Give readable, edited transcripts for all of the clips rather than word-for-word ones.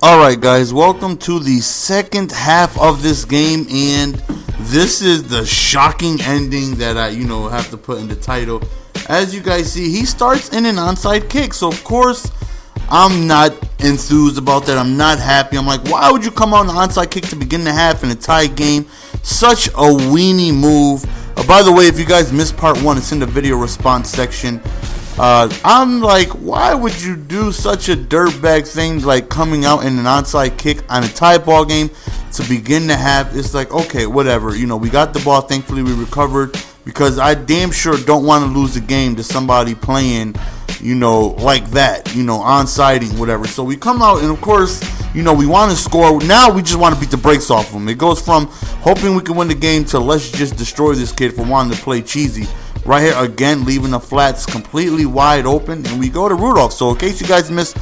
Alright guys, welcome to the second half of this game, and this is the shocking ending that I have to put in the title. As you guys see, he starts in an onside kick, so of course I'm not enthused about that. I'm not happy. I'm like, why would you come out an onside kick to begin the half in a tied game? Such a weenie move. By the way, if you guys missed part 1, it's in the video response section. I'm like, why would you do such a dirtbag thing, like coming out in an onside kick on a tie ball game to begin the half? It's like, okay, whatever. We got the ball. Thankfully, we recovered, because I damn sure don't want to lose the game to somebody playing, like that, onsiding, whatever. So we come out, and of course, we want to score. Now we just want to beat the brakes off them. It goes from hoping we can win the game to let's just destroy this kid for wanting to play cheesy. Right here again, leaving the flats completely wide open, and we go to Rudolph. So in case you guys missed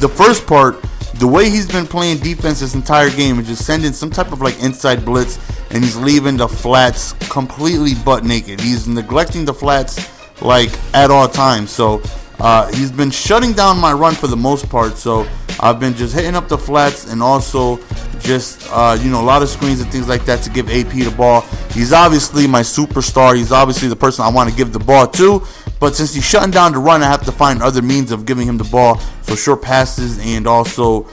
the first part, the way he's been playing defense this entire game is just sending some type of like inside blitz, and he's leaving the flats completely butt naked. He's neglecting the flats like at all times. So he's been shutting down my run for the most part. So I've been just hitting up the flats, and also just a lot of screens and things like that to give AP the ball. He's obviously my superstar. He's obviously the person I want to give the ball to, but since he's shutting down the run, I have to find other means of giving him the ball. So short passes and also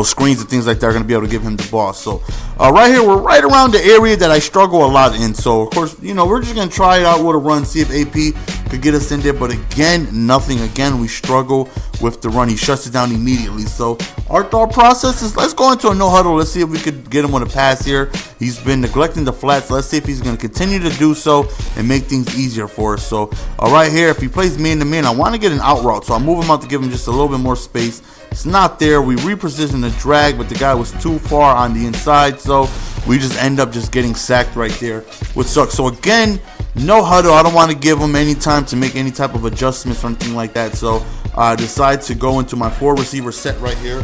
screens and things like that are going to be able to give him the ball. So right here, we're right around the area that I struggle a lot in. So of course, we're just going to try it out with a run, see if AP could get us in there. But again, nothing. Again, we struggle with the run. He shuts it down immediately. So our thought process is, let's go into a no huddle. Let's see if we could get him with a pass here. He's been neglecting the flats. Let's see if he's going to continue to do so and make things easier for us. So right here, if he plays man to man, I want to get an out route. So I move him out to give him just a little bit more space. It's not there. We reposition the drag, but the guy was too far on the inside, so we just end up just getting sacked right there, which sucks. So again, no huddle. I don't want to give him any time to make any type of adjustments or anything like that. So I decide to go into my 4 receiver set right here,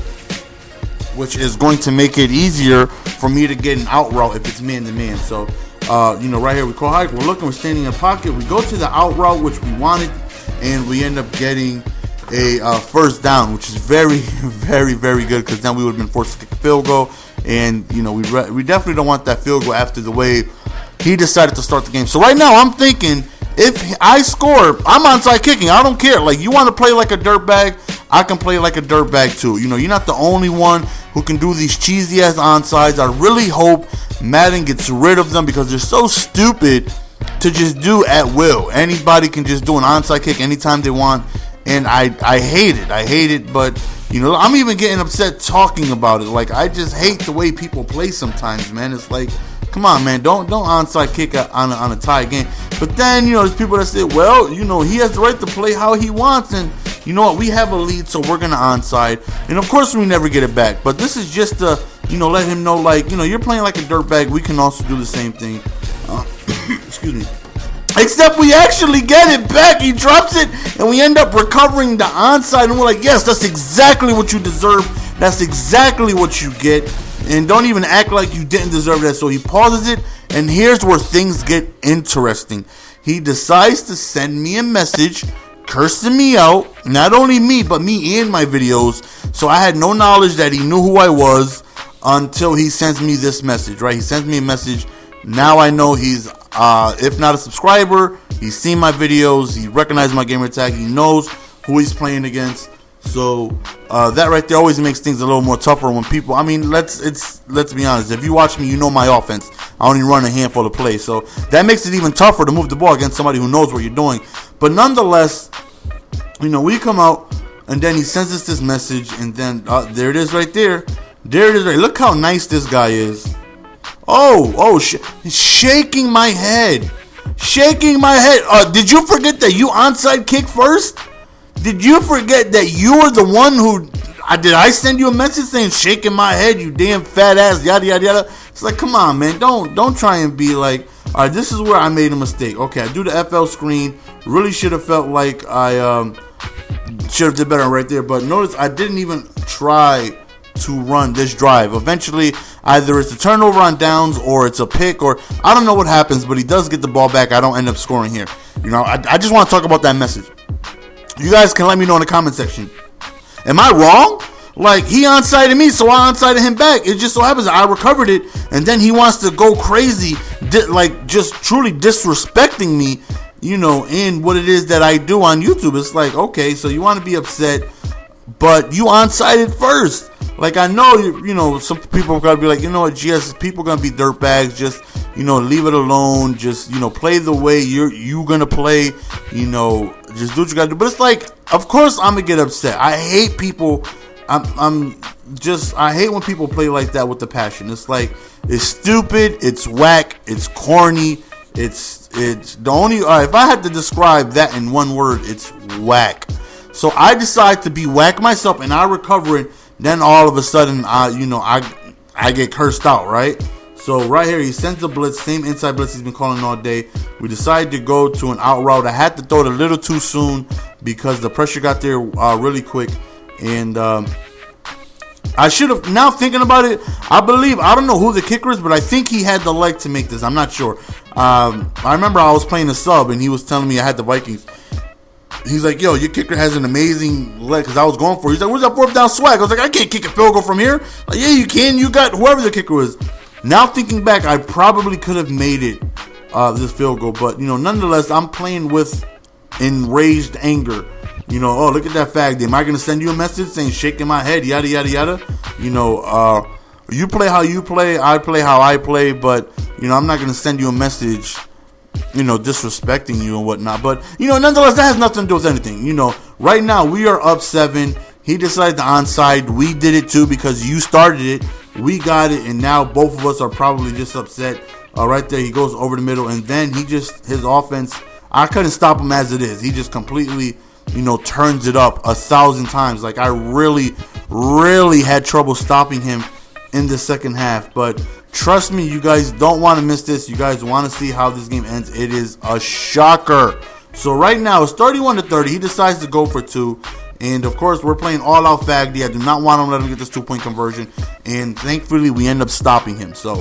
which is going to make it easier for me to get an out route if it's man to man. So right here we call high. We're looking. We're standing in a pocket. We go to the out route, which we wanted, and we end up getting a first down, which is very, very, very good, because then we would have been forced to kick a field goal, and we definitely don't want that field goal after the way he decided to start the game. So right now I'm thinking, if I score, I'm onside kicking. I don't care. Like, you want to play like a dirtbag, I can play like a dirtbag too. You're not the only one who can do these cheesy ass onsides. I really hope Madden gets rid of them, because they're so stupid to just do at will. Anybody can just do an onside kick anytime they want. And I hate it. I hate it, but I'm even getting upset talking about it. Like, I just hate the way people play sometimes, man. It's like, come on, man, don't onside kick on a tie game. But then there's people that say, well, he has the right to play how he wants, and you know what, we have a lead, so we're gonna onside, and of course we never get it back. But this is just to let him know, like, you're playing like a dirtbag. We can also do the same thing. Excuse me. Except we actually get it back. He drops it, and we end up recovering the onside. And we're like, yes, that's exactly what you deserve. That's exactly what you get. And don't even act like you didn't deserve that. So he pauses it, and here's where things get interesting. He decides to send me a message cursing me out. Not only me, but me and my videos. So I had no knowledge that he knew who I was until he sends me this message, right? He sends me a message. Now I know he's, if not a subscriber, he's seen my videos, he recognized my gamer tag, he knows who he's playing against. So that right there always makes things a little more tougher when people, let's be honest. If you watch me, you know my offense. I only run a handful of plays, so that makes it even tougher to move the ball against somebody who knows what you're doing. But nonetheless, we come out, and then he sends us this message, and then there it is right there. There it is right. Look how nice this guy is. Shaking my head. Did you forget that you onside kick first? Did you forget that you were the one who... did I send you a message saying shaking my head, you damn fat ass, yada, yada, yada? It's like, come on, man. Don't try and be like, all right, this is where I made a mistake. Okay, I do the FL screen. Really should have felt like I should have did better right there. But notice I didn't even try to run this drive. Eventually, either it's a turnover on downs or it's a pick, or I don't know what happens, but he does get the ball back. I don't end up scoring here. I just want to talk about that message. You guys can let me know in the comment section. Am I wrong? Like, he onsided me, so I onsided him back. It just so happens that I recovered it, and then he wants to go crazy, like, just truly disrespecting me, you know, in what it is that I do on YouTube. It's like, okay, so you want to be upset, but you onsided first. Like, I know, you know, some people are going to be like, you know what, GS, people are going to be dirtbags. Just, you know, leave it alone. Just, you know, play the way you're going to play. You know, just do what you got to do. But it's like, of course I'm going to get upset. I hate people. I hate when people play like that with the passion. It's like, it's stupid. It's whack. It's corny. It's the only, if I had to describe that in one word, it's whack. So I decide to be whack myself, and I recover it. Then all of a sudden, I get cursed out, right? So right here, he sends a blitz, same inside blitz he's been calling all day. We decided to go to an out route. I had to throw it a little too soon because the pressure got there really quick. And I should have, now thinking about it, I don't know who the kicker is, but I think he had the leg to make this. I'm not sure. I remember I was playing a sub, and he was telling me I had the Vikings. He's like, yo, your kicker has an amazing leg, because I was going for it. He's like, where's that 4th down swag? I was like, I can't kick a field goal from here. Like, yeah, you can. You got whoever the kicker was. Now thinking back, I probably could have made it, this field goal. But, you know, nonetheless, I'm playing with enraged anger. You know, oh, look at that fag. Am I going to send you a message saying shaking my head, yada, yada, yada? You know, you play how you play. I play how I play. But, you know, I'm not going to send you a message, you know, disrespecting you and whatnot. But, you know, nonetheless, that has nothing to do with anything. You know, right now we are up 7. He decided to onside. We did it too because you started it. We got it, and now both of us are probably just upset. Right there, he goes over the middle, and then his offense, I couldn't stop him as it is. He just completely, you know, turns it up 1,000 times. Like, I really, really had trouble stopping him in the second half. But trust me, you guys don't want to miss this. You guys want to see how this game ends. It is a shocker. So right now, it's 31-30. He decides to go for 2. And, of course, we're playing all-out Faggy. I do not want to let him get this 2-point conversion. And, thankfully, we end up stopping him. So,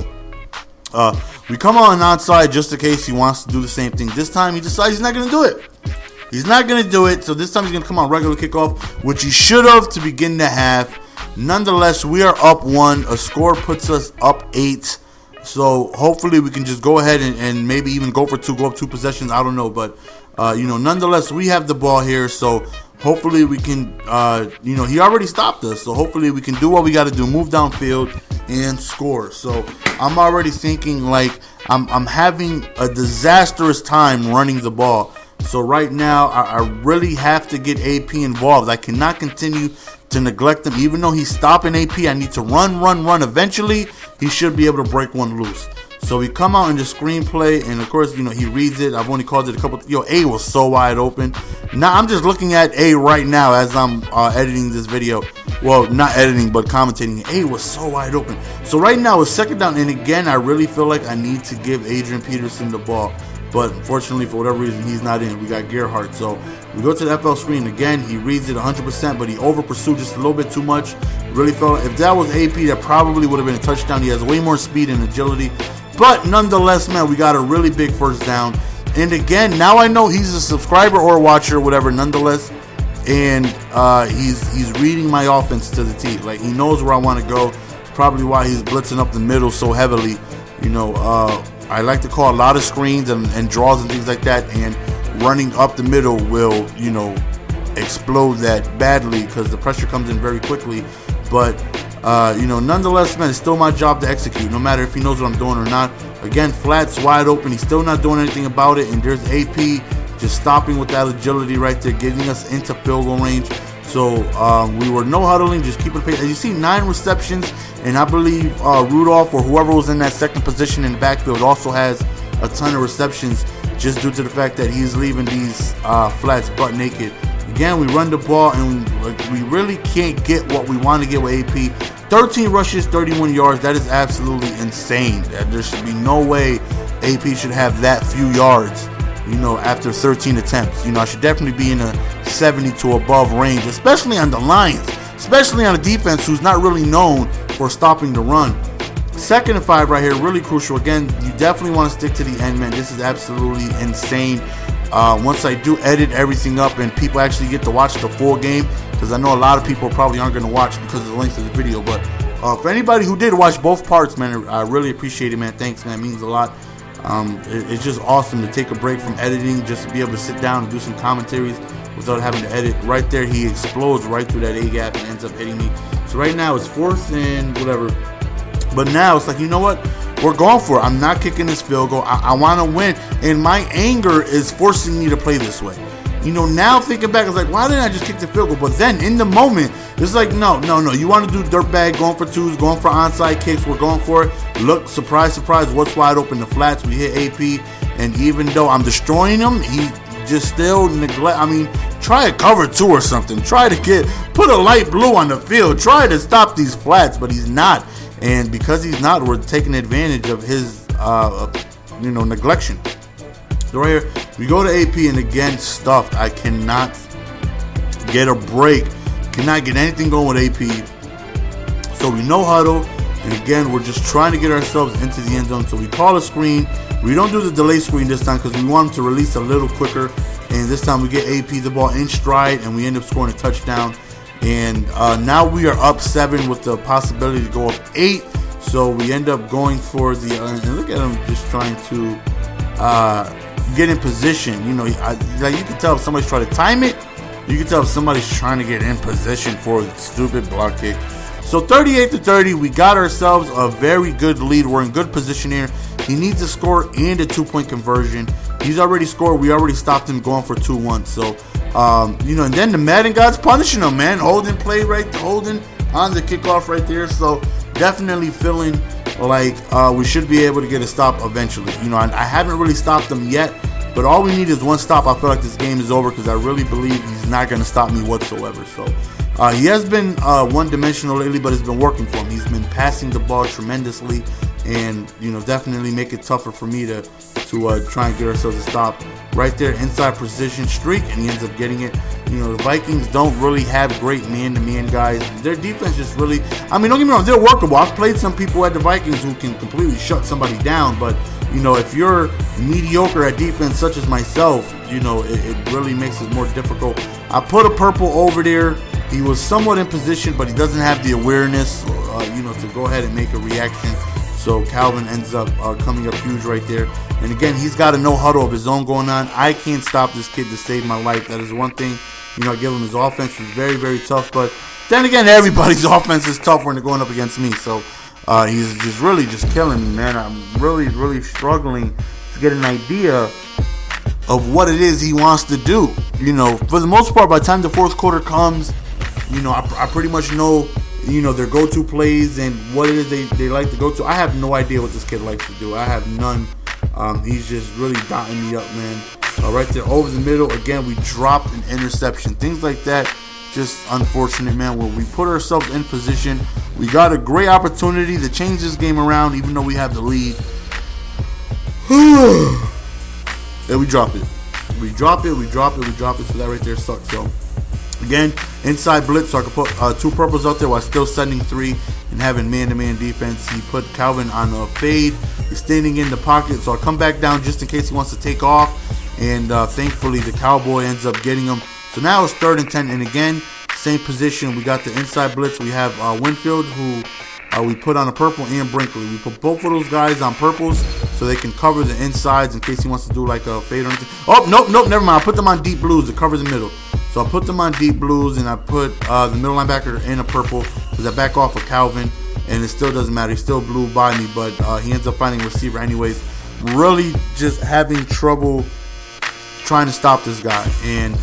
we come on onside just in case he wants to do the same thing. This time, he decides he's not going to do it. He's not going to do it. So, this time, he's going to come on regular kickoff, which he should have to begin the half. Nonetheless, we are up 1. A score puts us up 8. So, hopefully, we can just go ahead and maybe even go for 2, go up 2 possessions. I don't know. But, you know, nonetheless, we have the ball here. So, hopefully we can, you know, he already stopped us. So hopefully we can do what we got to do, move downfield and score. So I'm already thinking like I'm having a disastrous time running the ball. So right now I really have to get AP involved. I cannot continue to neglect him. Even though he's stopping AP, I need to run. Eventually he should be able to break one loose. So we come out in the screenplay, and of course, you know, he reads it. I've only called it a couple. Yo, A was so wide open. Now I'm just looking at A right now as I'm editing this video. Well, not editing, but commentating. A was so wide open. So right now it's 2nd down, and again, I really feel like I need to give Adrian Peterson the ball. But unfortunately, for whatever reason, he's not in. We got Gerhardt. So we go to the FL screen again. He reads it 100%, but he over pursued just a little bit too much. Really felt like if that was AP, that probably would have been a touchdown. He has way more speed and agility. But nonetheless, man, we got a really big 1st down. And again, now I know he's a subscriber or watcher or whatever, nonetheless. And he's reading my offense to the T. Like, he knows where I want to go. Probably why he's blitzing up the middle so heavily. You know, I like to call a lot of screens and draws and things like that. And running up the middle will, you know, explode that badly because the pressure comes in very quickly. But you know, nonetheless, man, it's still my job to execute, no matter if he knows what I'm doing or not. Again, flats wide open. He's still not doing anything about it. And there's AP just stopping with that agility right there, getting us into field goal range. So we were no huddling, just keeping the pace. As you see, 9 receptions. And I believe Rudolph or whoever was in that 2nd position in the backfield also has a ton of receptions just due to the fact that he's leaving these flats butt naked. Again, we run the ball, and we really can't get what we want to get with AP. 13 rushes, 31 yards. That is absolutely insane. There should be no way AP should have that few yards, you know, after 13 attempts. You know, I should definitely be in a 70 to above range, especially on the Lions, especially on a defense who's not really known for stopping the run. 2nd and 5 right here, really crucial. Again, you definitely want to stick to the end, man. This is absolutely insane. Once I do edit everything up and people actually get to watch the full game, because because I know a lot of people probably aren't going to watch because of the length of the video. But for anybody who did watch both parts, man, I really appreciate it, man. Thanks, man. It means a lot. It's just awesome to take a break from editing, just to be able to sit down and do some commentaries without having to edit. Right there, he explodes right through that A gap and ends up hitting me. So right now it's 4th and whatever. But now it's like, you know what? We're going for it. I'm not kicking this field goal. I want to win. And my anger is forcing me to play this way. You know, now thinking back, it's like, why didn't I just kick the field goal? But then in the moment, it's like, no. You want to do dirtbag, going for twos, going for onside kicks. We're going for it. Look, surprise, surprise. What's wide open? The flats. We hit AP. And even though I'm destroying him, he just still neglect. I mean, try a cover 2 or something. Try to put a light blue on the field. Try to stop these flats, but he's not. And because he's not, we're taking advantage of his, neglection. So right here, we go to AP, and again, stuffed. I cannot get a break. Cannot get anything going with AP. So we no huddle. And again, we're just trying to get ourselves into the end zone. So we call a screen. We don't do the delay screen this time because we want him to release a little quicker. And this time we get AP the ball in stride, and we end up scoring a touchdown. And now we are up 7 with the possibility to go up 8. So we end up going for the and look at him just trying to get in position. You know, like you can tell if somebody's trying to time it. You can tell if somebody's trying to get in position for a stupid block kick. So 38-30, we got ourselves a very good lead. We're in good position here. He needs a score and a 2-point conversion. He's already scored. We already stopped him going for 2-1. So, and then the Madden God's punishing him, man. Holding play right, holding on the kickoff right there. So definitely feeling like we should be able to get a stop eventually. You know, I haven't really stopped him yet, but all we need is one stop. I feel like this game is over because I really believe he's not going to stop me whatsoever. So he has been one-dimensional lately, but it's been working for him. He's been passing the ball tremendously, and definitely make it tougher for me to try and get ourselves a stop. Right there, inside precision streak, and he ends up getting it. The Vikings don't really have great man-to-man guys. Their defense just really, don't get me wrong, they're workable. I've played some people at the Vikings who can completely shut somebody down, but if you're mediocre at defense such as myself, it really makes it more difficult. I put a purple over there. He was somewhat in position, but he doesn't have the awareness, to go ahead and make a reaction. So Calvin ends up coming up huge right there. And again, he's got a no huddle of his own going on. I can't stop this kid to save my life. That is one thing. I give him his offense is very, very tough. But then again, everybody's offense is tough when they're going up against me. So he's just really just killing me, man. I'm really, really struggling to get an idea of what it is he wants to do. For the most part, by the time the fourth quarter comes, I pretty much know, their go-to plays and what it is they like to go to. I have no idea what this kid likes to do. I have none. He's just really dotting me up, man. Right there over the middle. Again, we dropped an interception. Things like that, just unfortunate, man. When we put ourselves in position, we got a great opportunity to change this game around, even though we have the lead. Then we drop it. We drop it. So that right there sucks. So again, inside blitz, so I could put 2 purples out there while still sending 3 and having man-to-man defense. He put Calvin on a fade. He's standing in the pocket, so I'll come back down just in case he wants to take off. And thankfully, the Cowboy ends up getting him. So now it's 3rd and 10. And again, same position. We got the inside blitz. We have Winfield, who we put on a purple, and Brinkley. We put both of those guys on purples so they can cover the insides in case he wants to do like a fade or anything. Oh, nope, never mind. I put them on deep blues to cover the middle. So I put them on deep blues, and I put the middle linebacker in a purple because I back off of Calvin, and it still doesn't matter. He still blew by me, but he ends up finding a receiver anyways. Really just having trouble trying to stop this guy. And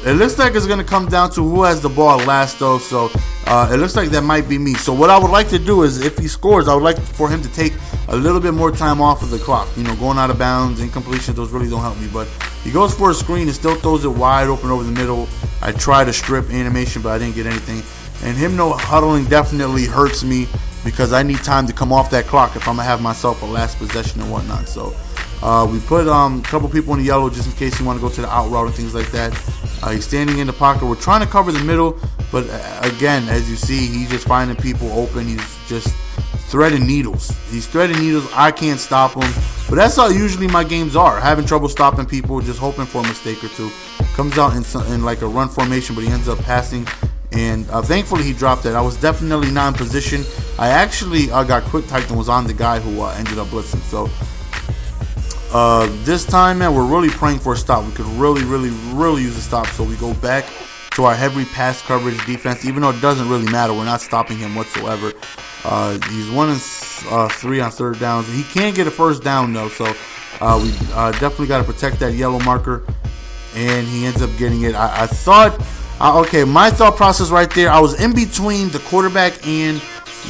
it looks like it's going to come down to who has the ball last, though. So it looks like that might be me. So what I would like to do is, if he scores, I would like for him to take a little bit more time off of the clock. Going out of bounds, incompletions, those really don't help me. But he goes for a screen and still throws it wide open over the middle. I try to strip animation, but I didn't get anything. And him no huddling definitely hurts me because I need time to come off that clock if I'm going to have myself a last possession and whatnot. So we put a couple people in the yellow just in case you want to go to the out route and things like that. He's standing in the pocket. We're trying to cover the middle, but again, as you see, he's just finding people open. He's just threading needles. He's threading needles. I can't stop him. But that's how usually my games are. Having trouble stopping people, just hoping for a mistake or two. Comes out in like a run formation, but he ends up passing. And thankfully he dropped that. I was definitely not in position. I actually got quick typed and was on the guy who ended up blitzing. So this time, man, we're really praying for a stop. We could really use a stop. So we go back to our heavy pass coverage defense, even though it doesn't really matter. We're not stopping him whatsoever. He's 1 and 3 on third downs. He can't get a first down though, so we definitely got to protect that yellow marker. And he ends up getting it. I thought, okay, my thought process right there, I was in between the quarterback and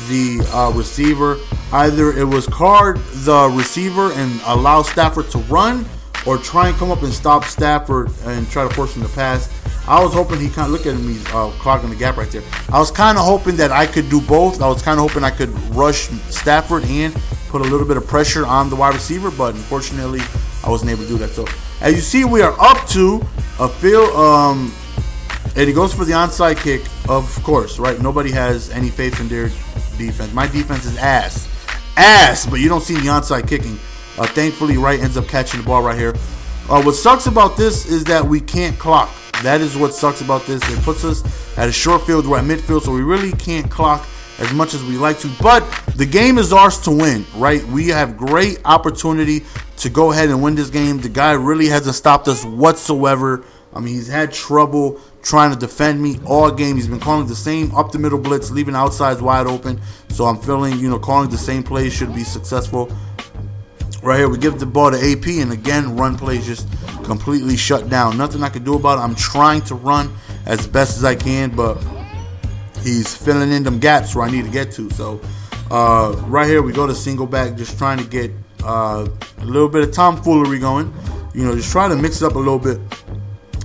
the receiver. Either it was guard the receiver and allow Stafford to run, or try and come up and stop Stafford and try to force him to pass. I was hoping he kind of, look at him, he's clogging the gap right there. I was kind of hoping that I could do both. I was kind of hoping I could rush Stafford and put a little bit of pressure on the wide receiver, but unfortunately I wasn't able to do that. So as you see, we are up to a field, and he goes for the onside kick, of course, right? Nobody has any faith in their defense. My defense is ass, but you don't see the onside kicking. Thankfully, Wright ends up catching the ball right here. What sucks about this is that we can't clock. That is what sucks about this. It puts us at a short field. We're at midfield, so we really can't clock as much as we like to. But the game is ours to win, right? We have great opportunity to go ahead and win this game. The guy really hasn't stopped us whatsoever. I mean, he's had trouble trying to defend me all game. He's been calling the same up the middle blitz, leaving outsides wide open. So I'm feeling, calling the same plays should be successful. Right here, we give the ball to AP, and again, run plays just completely shut down. Nothing I can do about it. I'm trying to run as best as I can, but he's filling in them gaps where I need to get to. So right here, we go to single back, just trying to get a little bit of tomfoolery going. Just trying to mix it up a little bit.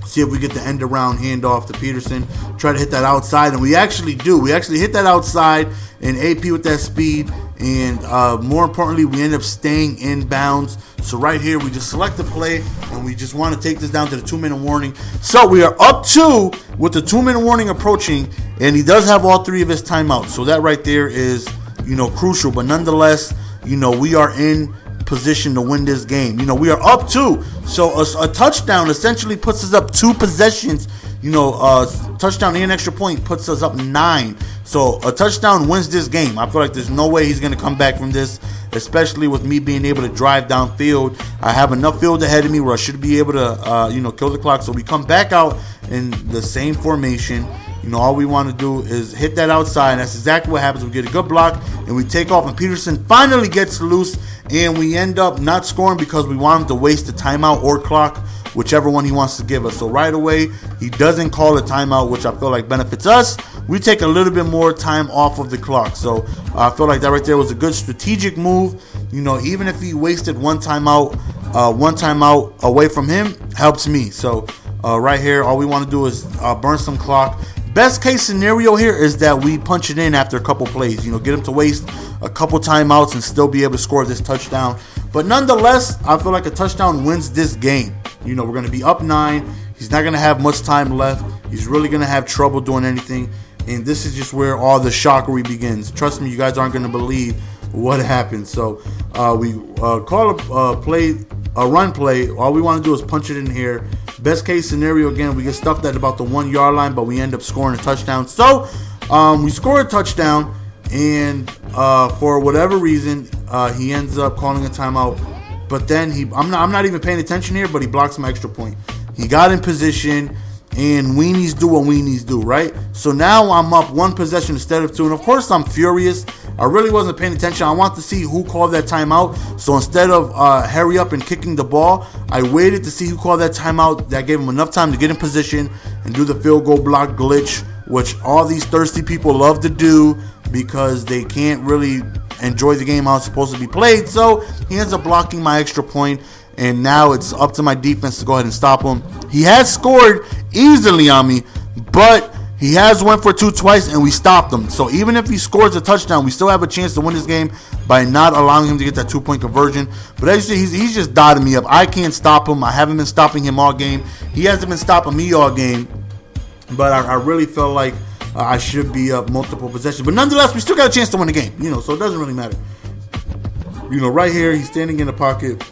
See if we get the end around handoff to Peterson. Try to hit that outside, and we actually do. We actually hit that outside, and AP with that speed. And more importantly, we end up staying in bounds. So right here, we just select the play, and we just want to take this down to the 2-minute warning. So we are up 2 with the 2-minute warning approaching, and he does have all 3 of his timeouts. So that right there is, crucial. But nonetheless, we are in position to win this game. We are up 2. So a touchdown essentially puts us up 2 possessions. Touchdown and extra point puts us up 9. So a touchdown wins this game. I feel like there's no way he's going to come back from this, especially with me being able to drive downfield. I have enough field ahead of me where I should be able to, kill the clock. So we come back out in the same formation. All we want to do is hit that outside. And that's exactly what happens. We get a good block, and we take off. And Peterson finally gets loose, and we end up not scoring because we want him to waste the timeout or clock, whichever one he wants to give us. So right away, he doesn't call a timeout, which I feel like benefits us. We take a little bit more time off of the clock. So I feel like that right there was a good strategic move. Even if he wasted one timeout away from him, helps me. So right here, all we want to do is burn some clock. Best case scenario here is that we punch it in after a couple plays. Get him to waste a couple timeouts and still be able to score this touchdown. But nonetheless, I feel like a touchdown wins this game. We're going to be up 9. He's not going to have much time left. He's really going to have trouble doing anything. And this is just where all the shockery begins. Trust me, you guys aren't going to believe what happened. So we call a run play. All we want to do is punch it in here. Best case scenario, again, we get stuffed at about the 1-yard line, but we end up scoring a touchdown. So we score a touchdown, and for whatever reason, he ends up calling a timeout. But then I'm not even paying attention here, but he blocks my extra point. He got in position, and weenies do what weenies do, right? So now I'm up 1 possession instead of 2, and of course I'm furious. I really wasn't paying attention. I want to see who called that timeout. So instead of hurry up and kicking the ball, I waited to see who called that timeout. That gave him enough time to get in position and do the field goal block glitch, which all these thirsty people love to do because they can't really enjoy the game how it's supposed to be played. So he ends up blocking my extra point, and now it's up to my defense to go ahead and stop him. He has scored easily on me, but he has went for 2 twice, and we stopped him. So even if he scores a touchdown, we still have a chance to win this game by not allowing him to get that 2-point conversion. But as you see, he's just dotting me up. I can't stop him. I haven't been stopping him all game. He hasn't been stopping me all game. But I really felt like I should be up multiple possessions. But nonetheless, we still got a chance to win the game. So it doesn't really matter. You know, right here, he's standing in the pocket,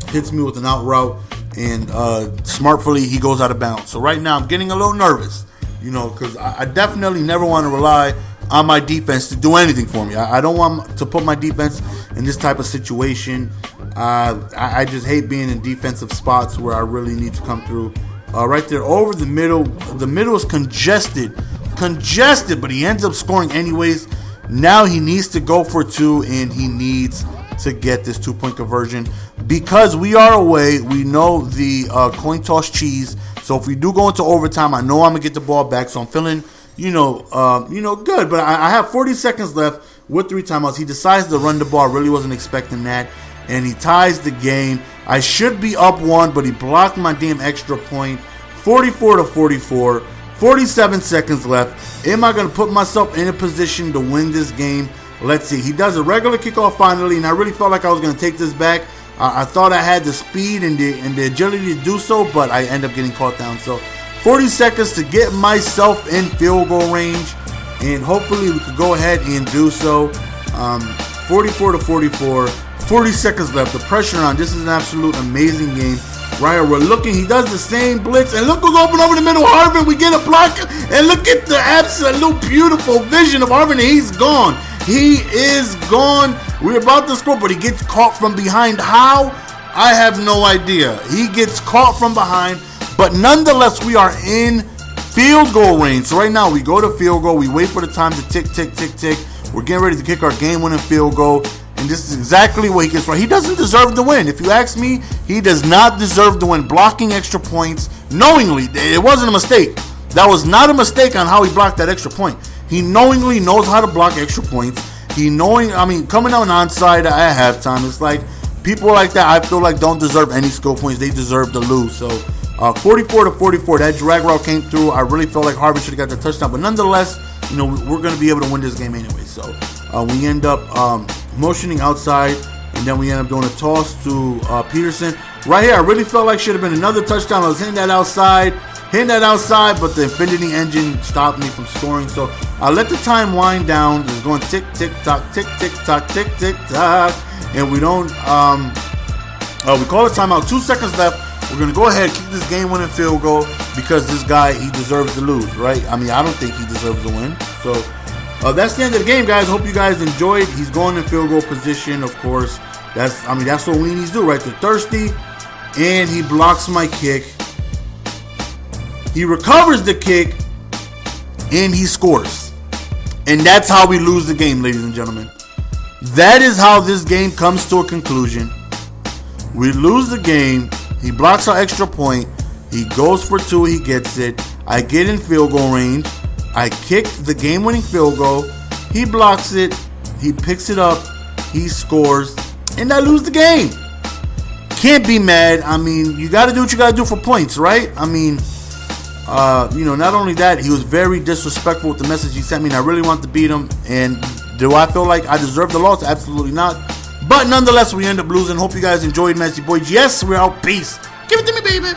hits me with an out route, and smartfully, he goes out of bounds. So right now, I'm getting a little nervous, you know, because I definitely never want to rely on my defense to do anything for me. I don't want to put my defense in this type of situation. I just hate being in defensive spots where I really need to come through. Right there over the middle. The middle is congested, but he ends up scoring anyways. Now he needs to go for 2, and he needs to get this 2-point conversion because we are away. We know the coin toss cheese. So if we do go into overtime, I know I'm gonna get the ball back. So I'm feeling, good. But I have 40 seconds left with 3 timeouts. He decides to run the ball. I really wasn't expecting that, and he ties the game. I should be up 1, but he blocked my damn extra point. 44-44. 47 seconds left. Am I going to put myself in a position to win this game? Let's see. He does a regular kickoff finally, and I really felt like I was going to take this back. I thought I had the speed and the agility to do so, but I end up getting caught down. So 40 seconds to get myself in field goal range, and hopefully we could go ahead and do so. 44-44. 40 seconds left. The pressure on. This is an absolute amazing game. Right here, we're looking. He does the same blitz, and look who's open over the middle. Harvin, we get a block, and look at the absolute beautiful vision of Harvin, and he's gone. He is gone. We're about to score, but he gets caught from behind. How? I have no idea. He gets caught from behind, but nonetheless, we are in field goal range. So right now, we go to field goal. We wait for the time to tick, tick, tick, tick. We're getting ready to kick our game-winning field goal. And this is exactly what he gets right. He doesn't deserve to win. If you ask me, he does not deserve to win. Blocking extra points knowingly. It wasn't a mistake. That was not a mistake on how he blocked that extra point. He knowingly knows how to block extra points. Coming out onside at halftime, it's like people like that, I feel like don't deserve any skill points. They deserve to lose. So 44-44, that drag route came through. I really felt like Harvard should have got the touchdown. But nonetheless, we're going to be able to win this game anyway. So we end up motioning outside, and then we end up doing a toss to Peterson. Right here, I really felt like should have been another touchdown. I was hitting that outside, but the Infinity Engine stopped me from scoring. So I let the time wind down. It's going tick, tick, tock, tick, tick, tock, tick, tick, tock. And we don't, we call a timeout. 2 seconds left. We're going to go ahead and kick this game-winning field goal because this guy, he deserves to lose, right? I don't think he deserves to win. So that's the end of the game, guys. Hope you guys enjoyed. He's going in field goal position, of course. That's what weenies do, right? They're thirsty, and he blocks my kick. He recovers the kick, and he scores. And that's how we lose the game, ladies and gentlemen. That is how this game comes to a conclusion. We lose the game. He blocks our extra point. He goes for 2. He gets it. I get in field goal range. I kick the game-winning field goal. He blocks it. He picks it up. He scores. And I lose the game. Can't be mad. You got to do what you got to do for points, right? Not only that, he was very disrespectful with the message he sent me, and I really wanted to beat him. And do I feel like I deserve the loss? Absolutely not. But nonetheless, we end up losing. Hope you guys enjoyed, Messi Boy. Yes, we're out. Peace. Give it to me, baby.